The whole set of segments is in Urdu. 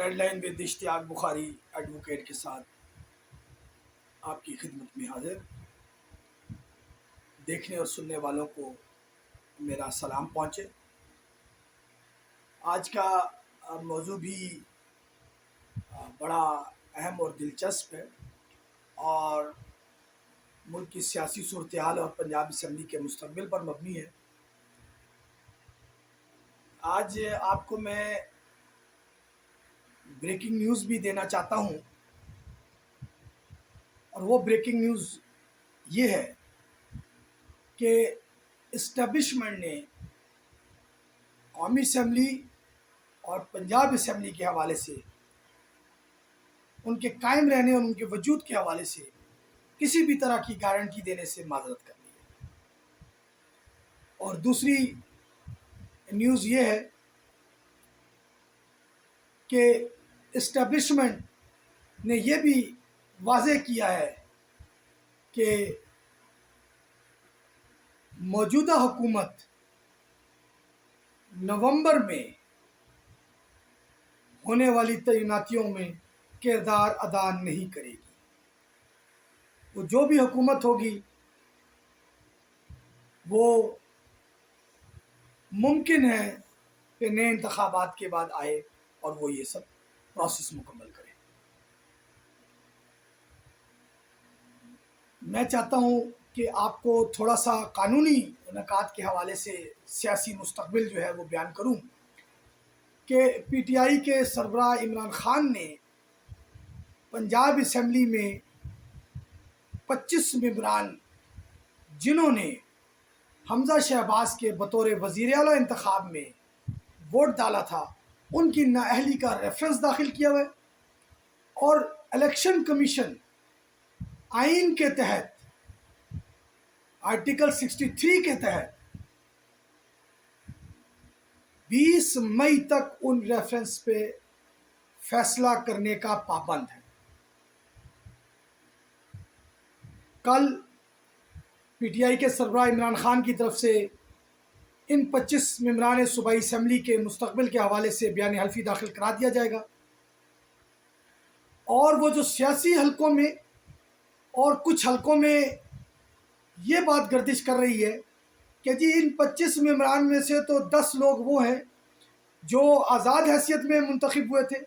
Red line with Ishtiaq Bukhari advocate کے ساتھ آپ کی خدمت میں حاضر. دیکھنے اور سننے والوں کو میرا سلام پہنچے. آج کا موضوع بھی بڑا اہم اور دلچسپ ہے اور ملک کی سیاسی صورتحال اور پنجاب اسمبلی کے مستقبل پر مبنی ہے. آج آپ کو میں بریکنگ نیوز بھی دینا چاہتا ہوں اور وہ بریکنگ نیوز یہ ہے کہ اسٹیبلشمنٹ نے قومی اسمبلی اور پنجاب اسمبلی کے حوالے سے ان کے قائم رہنے اور ان کے وجود کے حوالے سے کسی بھی طرح کی گارنٹی دینے سے معذرت کر لی ہے. اور دوسری نیوز یہ ہے کہ اسٹیبلشمنٹ نے یہ بھی واضح کیا ہے کہ موجودہ حکومت نومبر میں ہونے والی تعیناتیوں میں کردار ادا نہیں کرے گی. وہ جو بھی حکومت ہوگی وہ ممکن ہے کہ نئے انتخابات کے بعد آئے اور وہ یہ سب پروسیس مکمل کرے. میں چاہتا ہوں کہ آپ کو تھوڑا سا قانونی نکات کے حوالے سے سیاسی مستقبل جو ہے وہ بیان کروں کہ پی ٹی آئی کے سربراہ عمران خان نے پنجاب اسمبلی میں 25 ممبران جنہوں نے حمزہ شہباز کے بطور وزیر اعلیٰ انتخاب میں ووٹ ڈالا تھا ان کی نااہلی کا ریفرنس داخل کیا ہوا ہے. اور الیکشن کمیشن آئین کے تحت آرٹیکل 63 کے تحت 20 مئی تک ان ریفرنس پہ فیصلہ کرنے کا پابند ہے. کل پی ٹی آئی کے سربراہ عمران خان کی طرف سے ان 25 ممبران صوبائی اسمبلی کے مستقبل کے حوالے سے بیان حلفی داخل کرا دیا جائے گا. اور وہ جو سیاسی حلقوں میں اور کچھ حلقوں میں یہ بات گردش کر رہی ہے کہ جی ان 25 ممبران میں سے تو 10 لوگ وہ ہیں جو آزاد حیثیت میں منتخب ہوئے تھے،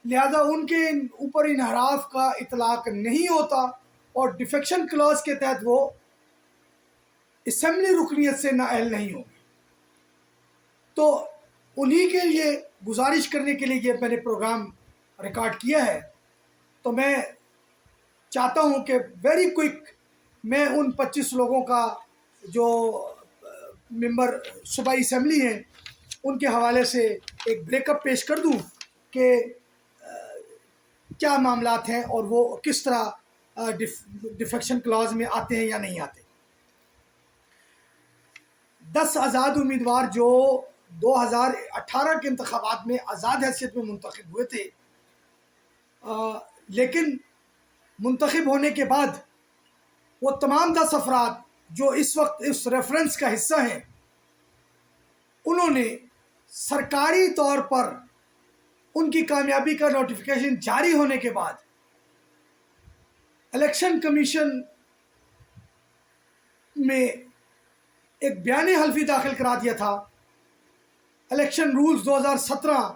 لہذا ان کے اوپر انحراف کا اطلاق نہیں ہوتا اور ڈیفیکشن کلاز کے تحت وہ اسمبلی رکنیت سے نااہل نہیں ہوگی. تو انہی کے لیے گزارش کرنے کے لیے یہ میں نے پروگرام ریکارڈ کیا ہے. تو میں چاہتا ہوں کہ ویری کوئک میں ان 25 لوگوں کا جو ممبر صوبائی اسمبلی ہیں ان کے حوالے سے ایک بریک اپ پیش کر دوں کہ کیا معاملات ہیں اور وہ کس طرح ڈیفیکشن کلاز میں آتے ہیں یا نہیں آتے. 10 آزاد امیدوار جو 2018 کے انتخابات میں آزاد حیثیت میں منتخب ہوئے تھے، لیکن منتخب ہونے کے بعد وہ تمام 10 افراد جو اس وقت اس ریفرنس کا حصہ ہیں انہوں نے سرکاری طور پر ان کی کامیابی کا نوٹیفیکیشن جاری ہونے کے بعد الیکشن کمیشن میں ایک بیان حلفی داخل کرا دیا تھا الیکشن رولز 2017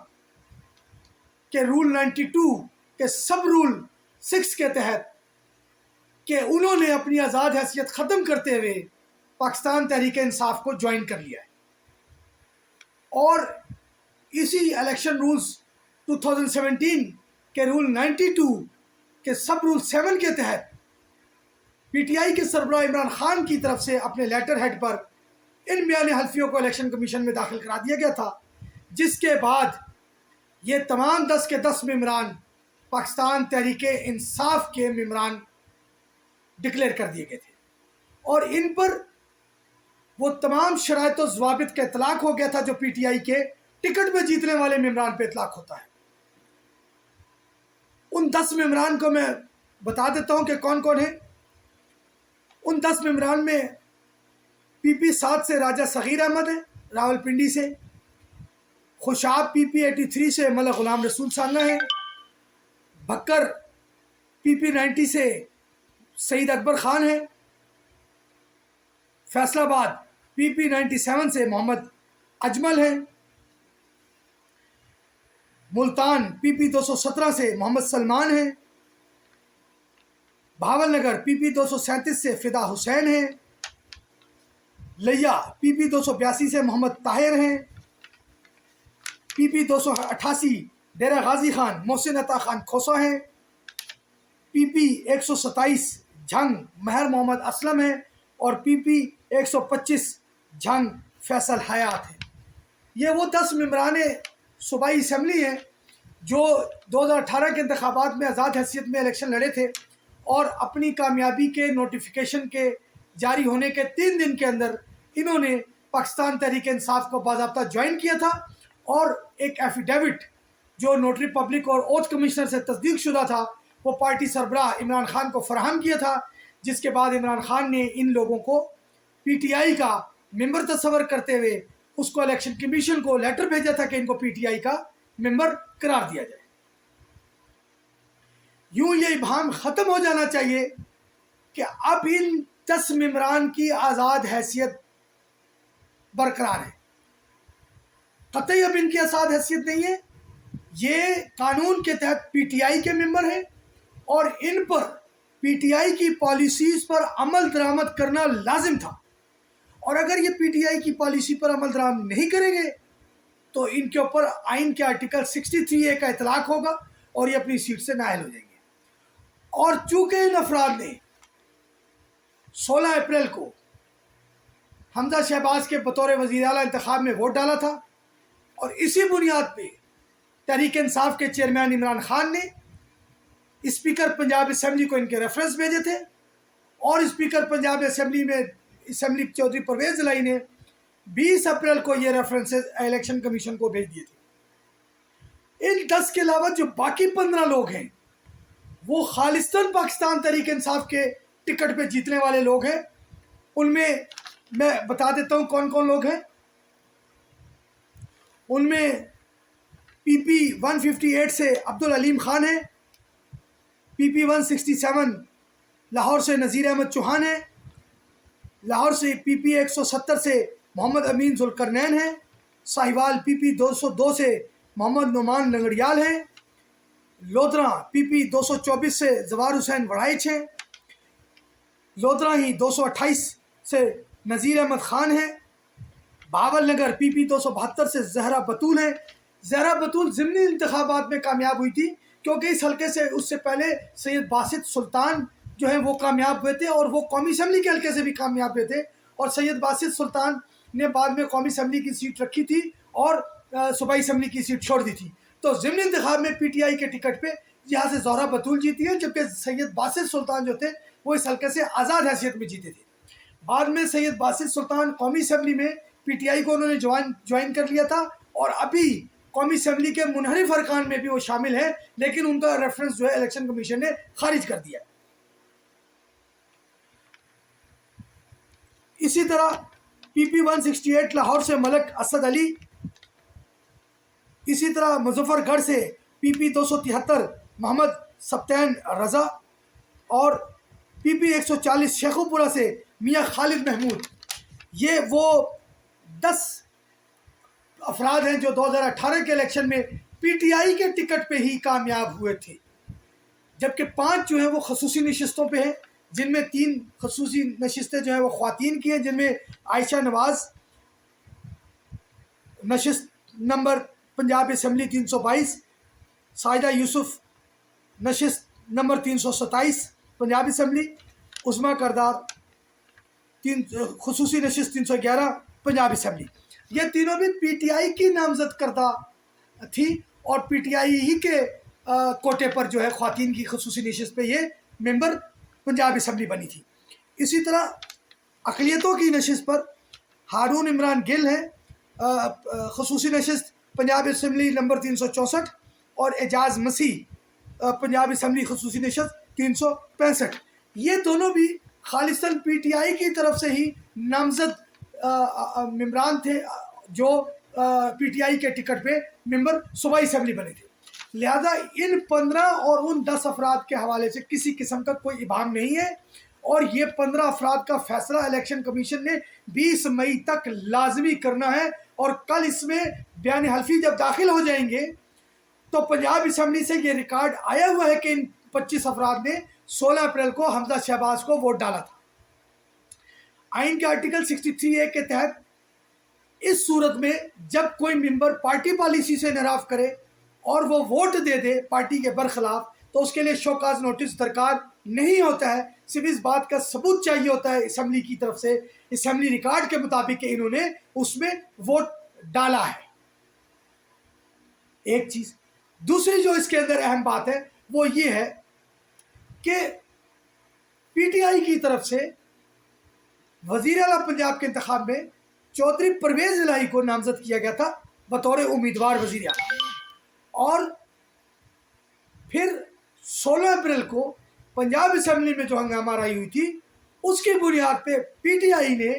کے رول 92 کے سب رول 6 کے تحت کہ انہوں نے اپنی آزاد حیثیت ختم کرتے ہوئے پاکستان تحریک انصاف کو جوائن کر لیا ہے. اور اسی الیکشن رولز 2017 کے رول 92 کے سب رول 7 کے تحت پی ٹی آئی کے سربراہ عمران خان کی طرف سے اپنے لیٹر ہیڈ پر ان بیان حلفیوں کو الیکشن کمیشن میں داخل کرا دیا گیا تھا، جس کے بعد یہ تمام 10 کے 10 ممبران پاکستان تحریک انصاف کے ممبران ڈکلیئر کر دیے گئے تھے اور ان پر وہ تمام شرائط و ضوابط کا اطلاق ہو گیا تھا جو پی ٹی آئی کے ٹکٹ میں جیتنے والے ممبران پہ اطلاق ہوتا ہے. ان 10 ممبران کو میں بتا دیتا ہوں کہ کون کون ہیں. ان 10 ممبران میں پی پی 7 سے راجہ صغیر احمد ہے راول پنڈی سے، خوشاب PP83 سے ملک غلام رسول سانگا ہیں، بھکر PP90 سے سعید اکبر خان ہیں، فیصل آباد PP97 سے محمد اجمل ہیں، ملتان PP217 سے محمد سلمان ہیں، بھاول نگر PP237 سے فدا حسین ہیں، لیا PP282 سے محمد طاہر ہیں، PP288 ڈیرہ غازی خان محسن عطا خان کھوسا ہیں، PP127 جھنگ مہر محمد اسلم ہیں، اور PP125 جھنگ فیصل حیات ہیں۔ یہ وہ 10 ممبران صوبائی اسمبلی ہیں جو 2018 کے انتخابات میں آزاد حیثیت میں الیکشن لڑے تھے، اور اپنی کامیابی کے نوٹیفیکیشن کے جاری ہونے کے 3 دن کے اندر انہوں نے پاکستان تحریک انصاف کو باضابطہ جوائن کیا تھا، اور ایک ایفیڈیوٹ جو نوٹری پبلک اور اوتھ کمشنر سے تصدیق شدہ تھا وہ پارٹی سربراہ عمران خان کو فراہم کیا تھا، جس کے بعد عمران خان نے ان لوگوں کو PTI کا ممبر تصور کرتے ہوئے اس کو الیکشن کمیشن کو لیٹر بھیجا تھا کہ ان کو PTI کا ممبر قرار دیا جائے۔ یوں یہ ابہام ختم ہو جانا چاہیے کہ اب ان 10 ممبران کی آزاد حیثیت برقرار ہے، قطعی اب ان کی آزاد حیثیت نہیں ہے، یہ قانون کے تحت PTI کے ممبر ہیں، اور ان پر PTI کی پالیسیز پر عمل درآمد کرنا لازم تھا، اور اگر یہ PTI کی پالیسی پر عمل درآمد نہیں کریں گے تو ان کے اوپر آئین کے آرٹیکل 63A کا اطلاق ہوگا اور یہ اپنی سیٹ سے نااہل ہو جائیں گے۔ اور چونکہ ان افراد نے 16 اپریل کو حمزہ شہباز کے بطور وزیر اعلیٰ انتخاب میں ووٹ ڈالا تھا، اور اسی بنیاد پہ تحریک انصاف کے چیئرمین عمران خان نے اسپیکر پنجاب اسمبلی کو ان کے ریفرنس بھیجے تھے، اور اسپیکر پنجاب اسمبلی چودھری پرویز الہی نے 20 اپریل کو یہ ریفرنسز الیکشن کمیشن کو بھیج دیے تھے۔ ان 10 کے علاوہ جو باقی 15 لوگ ہیں وہ خالصتاً پاکستان تحریک انصاف کے ٹکٹ پہ جیتنے والے لوگ ہیں۔ ان میں میں بتا دیتا ہوں کون کون لوگ ہیں۔ ان میں PP158 سے عبدالعلیم خان ہیں، PP167 لاہور سے نذیر احمد چوہان ہیں، لاہور سے PP170 سے محمد امین ذوالقرنین ہیں، ساہیوال PP202 سے محمد نعمان لنگڑیال ہیں، لودھراں PP224 سے زوار حسین وڑائچ ہیں، لودھراں ہی 228 سے نذیر احمد خان ہیں، بھاول نگر PP272 سے زہرا بطول ہیں۔ زہرا بطول ضمنی انتخابات میں کامیاب ہوئی تھی کیونکہ اس حلقے سے اس سے پہلے سید باسط سلطان جو ہیں وہ کامیاب ہوئے تھے، اور وہ قومی اسمبلی کے حلقے سے بھی کامیاب ہوئے تھے، اور سید باسط سلطان نے بعد میں قومی اسمبلی کی سیٹ رکھی تھی اور صوبائی اسمبلی کی سیٹ چھوڑ دی تھی۔ تو ضمنی انتخاب میں PTI کے ٹکٹ پہ یہاں سے زہرا بطول جیتی ہے، جبکہ سید باسط سلطان جو تھے وہ اس حلقے سے آزاد حیثیت میں جیتے تھے۔ بعد میں سید باسط سلطان قومی اسمبلی میں PTI کو انہوں نے جوائن کر لیا تھا، اور ابھی قومی اسمبلی کے منحرف ارکان میں بھی وہ شامل ہیں، لیکن ان کا ریفرنس جو ہے الیکشن کمیشن نے خارج کر دیا۔ اسی طرح PP168 لاہور سے ملک اسد علی، اسی طرح مظفر گڑھ سے PP273 محمد سبطین رضا، اور PP140 شیخو پورہ سے میاں خالد محمود۔ یہ وہ 10 افراد ہیں جو 2018 کے الیکشن میں PTI کے ٹکٹ پہ ہی کامیاب ہوئے تھے، جبکہ 5 جو ہیں وہ خصوصی نشستوں پہ ہیں، جن میں 3 خصوصی نشستیں جو ہیں وہ خواتین کی ہیں، جن میں عائشہ نواز نشست نمبر پنجاب اسمبلی 322، ساجدہ یوسف نشست نمبر 327 پنجاب اسمبلی، عظمیٰ کردار خصوصی نشست 311 پنجاب اسمبلی۔ یہ تینوں بھی PTI کی نامزد کردہ تھی، اور PTI ہی کے کوٹے پر جو ہے خواتین کی خصوصی نشست پہ یہ ممبر پنجاب اسمبلی بنی تھی۔ اسی طرح اقلیتوں کی نشست پر ہارون عمران گل ہیں، خصوصی نشست پنجاب اسمبلی نمبر 364، اور اعجاز مسیح پنجاب اسمبلی خصوصی نشست 365۔ یہ دونوں بھی خالصاً PTI کی طرف سے ہی نامزد ممبران تھے جو پی ٹی آئی کے ٹکٹ پہ ممبر صوبائی اسمبلی بنے تھے. لہذا ان 15 اور ان 10 افراد کے حوالے سے کسی قسم کا کوئی ابہام نہیں ہے، اور یہ 15 افراد کا فیصلہ الیکشن کمیشن نے 20 مئی تک لازمی کرنا ہے. اور کل اس میں بیان حلفی جب داخل ہو جائیں گے تو پنجاب اسمبلی سے یہ ریکارڈ آیا ہوا ہے کہ ان 25 افراد نے 16 اپریل کو حمزہ شہباز کو ووٹ ڈالا تھا. آئین کے آرٹیکل 63A کے تحت اس صورت میں جب کوئی ممبر پارٹی پالیسی سے انحراف کرے اور وہ ووٹ دے دے پارٹی کے برخلاف تو اس کے لیے شو کاز نوٹس درکار نہیں ہوتا ہے. صرف اس بات کا ثبوت چاہیے ہوتا ہے اسمبلی کی طرف سے، اسمبلی ریکارڈ کے مطابق کہ انہوں نے اس میں ووٹ ڈالا ہے. ایک چیز. دوسری جو اس کے اندر اہم بات ہے وہ یہ ہے کہ پی ٹی آئی کی طرف سے وزیر اعلیٰ پنجاب کے انتخاب میں چودھری پرویز الہی کو نامزد کیا گیا تھا بطور امیدوار وزیر اعلیٰ، اور پھر 16 اپریل کو پنجاب اسمبلی میں جو ہنگامہ آرائی ہوئی تھی اس کی بنیاد پہ پی ٹی آئی نے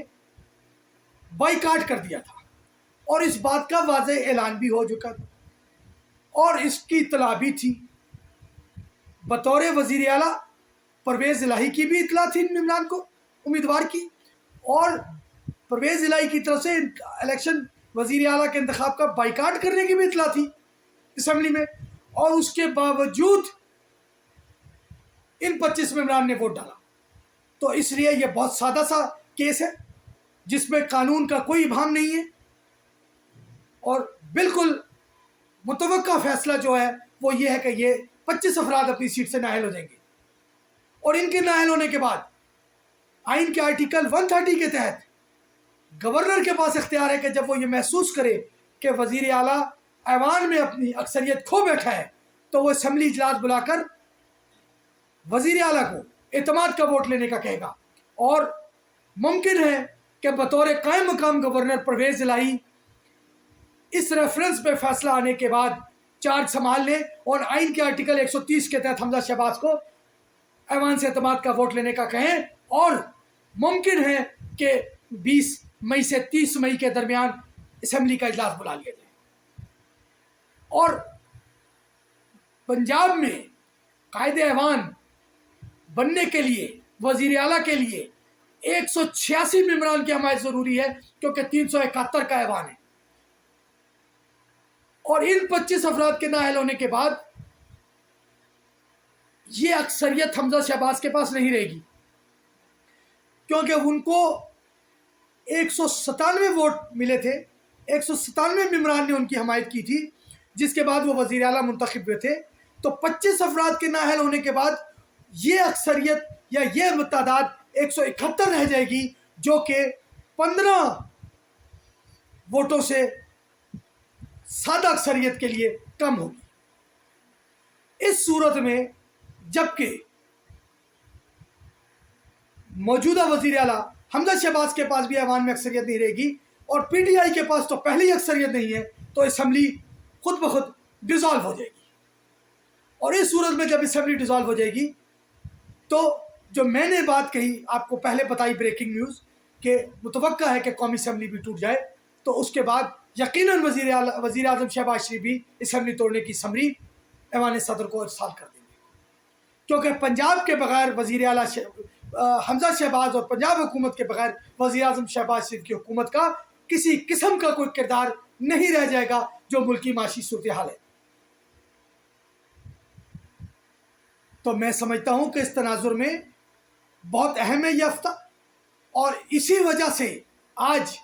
بائیکاٹ کر دیا تھا، اور اس بات کا واضح اعلان بھی ہو چکا تھا اور اس کی اطلاع بھی تھی. بطور وزیر اعلیٰ پرویز الہی کی بھی اطلاع تھی ممبران کو امیدوار کی، اور پرویز الہی کی طرف سے الیکشن وزیر اعلیٰ کے انتخاب کا بائیکاٹ کرنے کی بھی اطلاع تھی اسمبلی میں، اور اس کے باوجود ان 25 ممبران نے ووٹ ڈالا. تو اس لیے یہ بہت سادہ سا کیس ہے جس میں قانون کا کوئی ابہام نہیں ہے، اور بالکل متوقع فیصلہ جو ہے وہ یہ ہے کہ یہ 25 افراد اپنی سیٹ سے نااہل ہو جائیں گے. اور ان کے نااہل ہونے کے بعد آئین کے آرٹیکل 130 کے تحت گورنر کے پاس اختیار ہے کہ جب وہ یہ محسوس کرے کہ وزیر اعلیٰ ایوان میں اپنی اکثریت کھو بیٹھا ہے تو وہ اسمبلی اجلاس بلا کر وزیر اعلیٰ کو اعتماد کا ووٹ لینے کا کہے گا. اور ممکن ہے کہ بطور قائم مقام گورنر پرویز الہی اس ریفرنس پہ فیصلہ آنے کے بعد چارج سنبھال لے اور آئین کے آرٹیکل 130 کے تحت حمزہ شہباز کو ایوان سے اعتماد کا ووٹ لینے کا کہیں، اور ممکن ہے کہ 20 مئی سے 30 مئی کے درمیان اسمبلی کا اجلاس بلا لیا جائے. اور پنجاب میں قائد ایوان بننے کے لیے وزیر اعلیٰ کے لیے 186 ممبران کی حمایت ضروری ہے کیونکہ 371 کا ایوان ہے. اور ان 25 افراد کے نااہل ہونے کے بعد یہ اکثریت حمزہ شہباز کے پاس نہیں رہے گی، کیونکہ ان کو 197 ووٹ ملے تھے، 197 ممبران نے ان کی حمایت کی تھی جس کے بعد وہ وزیر اعلیٰ منتخب ہوئے تھے. تو 25 افراد کے نااہل ہونے کے بعد یہ اکثریت یا یہ تعداد 171 رہ جائے گی، جو کہ 15 ووٹوں سے سادہ اکثریت کے لیے کم ہوگی. اس صورت میں جبکہ موجودہ وزیر اعلیٰ حمزہ شہباز کے پاس بھی ایوان میں اکثریت نہیں رہے گی اور پی ٹی آئی کے پاس تو پہلے ہی اکثریت نہیں ہے، تو اسمبلی خود بخود ڈیزالو ہو جائے گی. اور اس صورت میں جب اسمبلی ڈیزالو ہو جائے گی تو جو میں نے بات کہی آپ کو پہلے بتائی بریکنگ نیوز کہ متوقع ہے کہ قومی اسمبلی بھی ٹوٹ جائے، تو اس کے بعد یقیناً وزیر اعظم شہباز شریف بھی اسمبلی توڑنے کی سمری ایوان صدر کو ارسال کر دیں گے، کیونکہ پنجاب کے بغیر وزیر اعلیٰ حمزہ شہباز اور پنجاب حکومت کے بغیر وزیر اعظم شہباز شریف کی حکومت کا کسی قسم کا کوئی کردار نہیں رہ جائے گا جو ملکی معاشی صورتحال ہے. تو میں سمجھتا ہوں کہ اس تناظر میں بہت اہم ہے یہ ہفتہ، اور اسی وجہ سے آج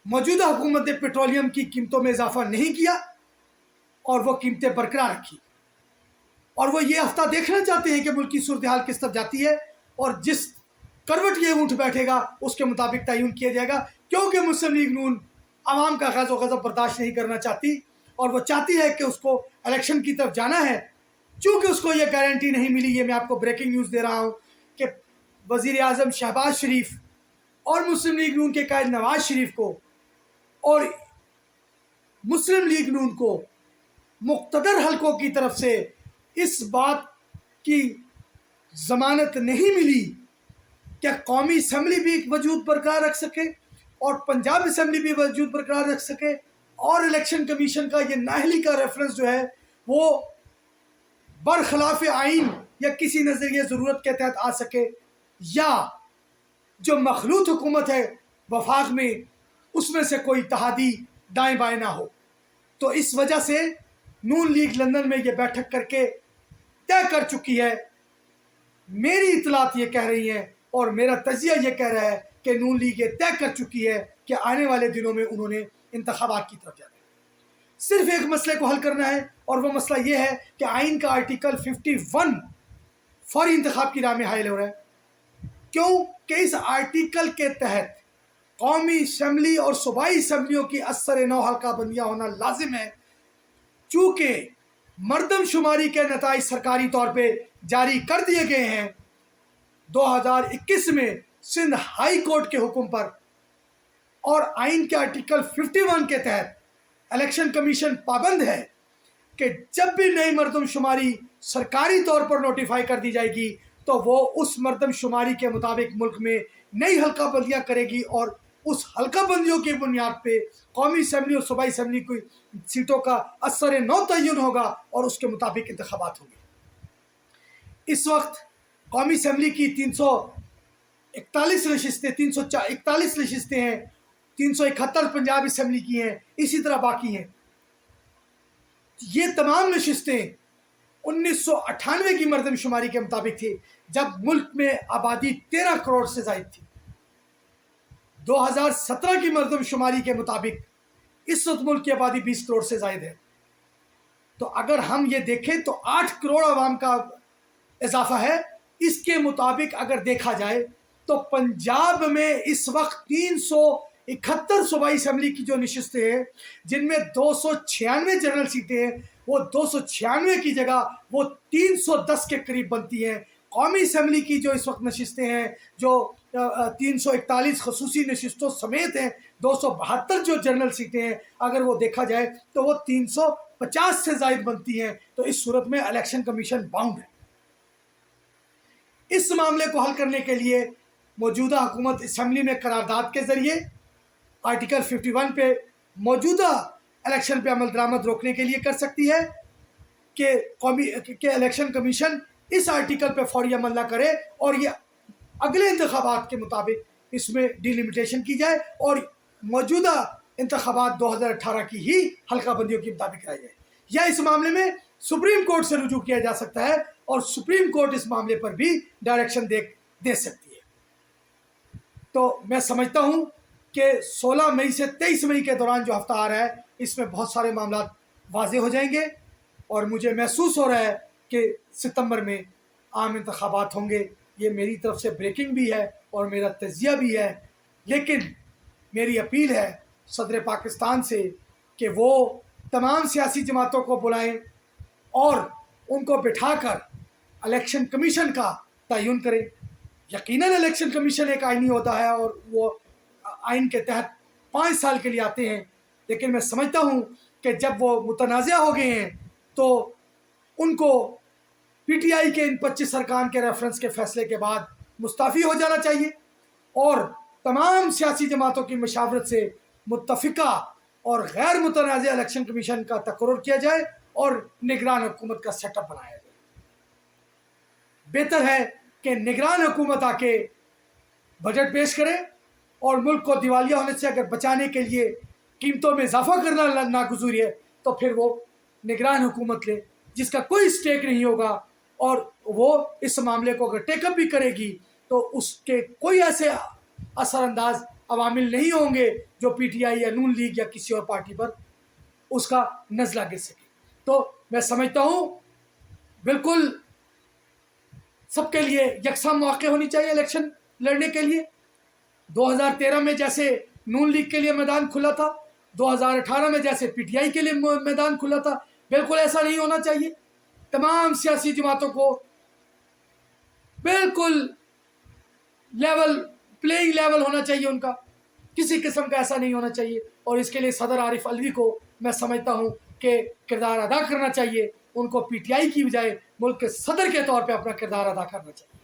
موجودہ حکومت نے پیٹرولیم کی قیمتوں میں اضافہ نہیں کیا اور وہ قیمتیں برقرار رکھی، اور وہ یہ ہفتہ دیکھنا چاہتے ہیں کہ ملکی صورتحال کس طرف جاتی ہے، اور جس کروٹ یہ اونٹ بیٹھے گا اس کے مطابق تعین کیا جائے گا. کیونکہ مسلم لیگ نون عوام کا غضب و غضب برداشت نہیں کرنا چاہتی، اور وہ چاہتی ہے کہ اس کو الیکشن کی طرف جانا ہے. چونکہ اس کو یہ گارنٹی نہیں ملی، یہ میں آپ کو بریکنگ نیوز دے رہا ہوں کہ وزیر اعظم شہباز شریف اور مسلم لیگ نون کے قائد نواز شریف کو اور مسلم لیگ نون کو مقتدر حلقوں کی طرف سے اس بات کی ضمانت نہیں ملی کہ قومی اسمبلی بھی ایک وجود برقرار رکھ سکے اور پنجاب اسمبلی بھی وجود برقرار رکھ سکے، اور الیکشن کمیشن کا یہ نااہلی کا ریفرنس جو ہے وہ برخلاف آئین یا کسی نظریہ ضرورت کے تحت آ سکے، یا جو مخلوط حکومت ہے وفاق میں اس میں سے کوئی اتحادی دائیں بائیں نہ ہو۔ تو اس وجہ سے نون لیگ لندن میں یہ بیٹھک کر کے طے کر چکی ہے، میری اطلاعات یہ کہہ رہی ہیں اور میرا تجزیہ یہ کہہ رہا ہے کہ نون لیگ یہ طے کر چکی ہے کہ آنے والے دنوں میں انہوں نے انتخابات کی طرف جانا ہے۔ صرف ایک مسئلے کو حل کرنا ہے، اور وہ مسئلہ یہ ہے کہ آئین کا آرٹیکل 51 فوری انتخاب کی راہ میں حائل ہو رہا ہے۔ کیوں کہ اس آرٹیکل کے تحت قومی اسمبلی اور صوبائی اسمبلیوں کی اثر نو حلقہ بندیاں ہونا لازم ہے، چونکہ مردم شماری کے نتائج سرکاری طور پہ جاری کر دیے گئے ہیں 2021 میں سندھ ہائی کورٹ کے حکم پر، اور آئین کے آرٹیکل 51 کے تحت الیکشن کمیشن پابند ہے کہ جب بھی نئی مردم شماری سرکاری طور پر نوٹیفائی کر دی جائے گی تو وہ اس مردم شماری کے مطابق ملک میں نئی حلقہ بندیاں کرے گی، اور اس حلقہ بندیوں کی بنیاد پہ قومی اسمبلی اور صوبائی اسمبلی کی سیٹوں کا اثر نو تعین ہوگا اور اس کے مطابق انتخابات ہوں گے۔ اس وقت قومی اسمبلی کی 341 نشستیں 341 نشستیں ہیں، 371 پنجاب اسمبلی کی ہیں، اسی طرح باقی ہیں۔ یہ تمام نشستیں 1998 کی مردم شماری کے مطابق تھی، جب ملک میں آبادی 13 کروڑ سے زائد تھی۔ 2017 کی مردم شماری کے مطابق اس وقت ملک کی آبادی 20 کروڑ سے زائد ہے۔ تو اگر ہم یہ دیکھیں تو 8 کروڑ عوام کا اضافہ ہے۔ اس کے مطابق اگر دیکھا جائے تو پنجاب میں اس وقت 371 صوبائی اسمبلی کی جو نشستیں ہیں، جن میں 296 جنرل سیٹیں ہیں، وہ 296 کی جگہ وہ 310 کے قریب بنتی ہیں۔ قومی اسمبلی کی جو اس وقت نشستیں ہیں، جو 341 خصوصی نشستوں سمیت ہیں، 272 جو جنرل سیٹیں ہیں، اگر وہ دیکھا جائے تو وہ 350 سے زائد بنتی ہیں۔ تو اس صورت میں الیکشن کمیشن باؤنڈ ہے۔ اس معاملے کو حل کرنے کے لیے موجودہ حکومت اسمبلی میں قرارداد کے ذریعے آرٹیکل 51 پہ موجودہ الیکشن پہ عمل درآمد روکنے کے لیے کر سکتی ہے کہ الیکشن کمیشن اس آرٹیکل پہ فوری عمل نہ کرے، اور یہ اگلے انتخابات کے مطابق اس میں ڈیلیمیٹیشن کی جائے اور موجودہ انتخابات 2018 کی ہی حلقہ بندیوں کے مطابق کرائی جائے، یا اس معاملے میں سپریم کورٹ سے رجوع کیا جا سکتا ہے، اور سپریم کورٹ اس معاملے پر بھی ڈائریکشن دے سکتی ہے۔ تو میں سمجھتا ہوں کہ 16 مئی سے 23 مئی کے دوران جو ہفتہ آ رہا ہے، اس میں بہت سارے معاملات واضح ہو جائیں گے، اور مجھے محسوس ہو رہا ہے کہ ستمبر میں عام انتخابات ہوں گے۔ یہ میری طرف سے بریکنگ بھی ہے اور میرا تجزیہ بھی ہے، لیکن میری اپیل ہے صدر پاکستان سے کہ وہ تمام سیاسی جماعتوں کو بلائیں اور ان کو بٹھا کر الیکشن کمیشن کا تعین کریں۔ یقیناً الیکشن کمیشن ایک آئینی ہوتا ہے اور وہ آئین کے تحت 5 سال کے لیے آتے ہیں، لیکن میں سمجھتا ہوں کہ جب وہ متنازع ہو گئے ہیں تو ان کو پی ٹی آئی کے ان 25 ارکان کے ریفرنس کے فیصلے کے بعد مستعفی ہو جانا چاہیے، اور تمام سیاسی جماعتوں کی مشاورت سے متفقہ اور غیر متنازع الیکشن کمیشن کا تقرر کیا جائے اور نگران حکومت کا سیٹ اپ بنایا جائے۔ بہتر ہے کہ نگران حکومت آ کے بجٹ پیش کرے، اور ملک کو دیوالیہ ہونے سے اگر بچانے کے لیے قیمتوں میں اضافہ کرنا ناگزیر ہے تو پھر وہ نگران حکومت لے، جس کا کوئی اسٹیک نہیں ہوگا، اور وہ اس معاملے کو اگر ٹیک اپ بھی کرے گی تو اس کے کوئی ایسے اثر انداز عوامل نہیں ہوں گے جو پی ٹی آئی یا نون لیگ یا کسی اور پارٹی پر اس کا نزلہ گر سکے۔ تو میں سمجھتا ہوں بالکل سب کے لیے یکساں مواقع ہونی چاہیے الیکشن لڑنے کے لیے۔ 2013 میں جیسے نون لیگ کے لیے میدان کھلا تھا، 2018 میں جیسے پی ٹی آئی کے لیے میدان کھلا تھا، بالکل ایسا نہیں ہونا چاہیے۔ تمام سیاسی جماعتوں کو بالکل پلیئنگ لیول ہونا چاہیے، ان کا کسی قسم کا ایسا نہیں ہونا چاہیے، اور اس کے لیے صدر عارف علوی کو میں سمجھتا ہوں کہ کردار ادا کرنا چاہیے۔ ان کو پی ٹی آئی کی بجائے ملک کے صدر کے طور پہ اپنا کردار ادا کرنا چاہیے۔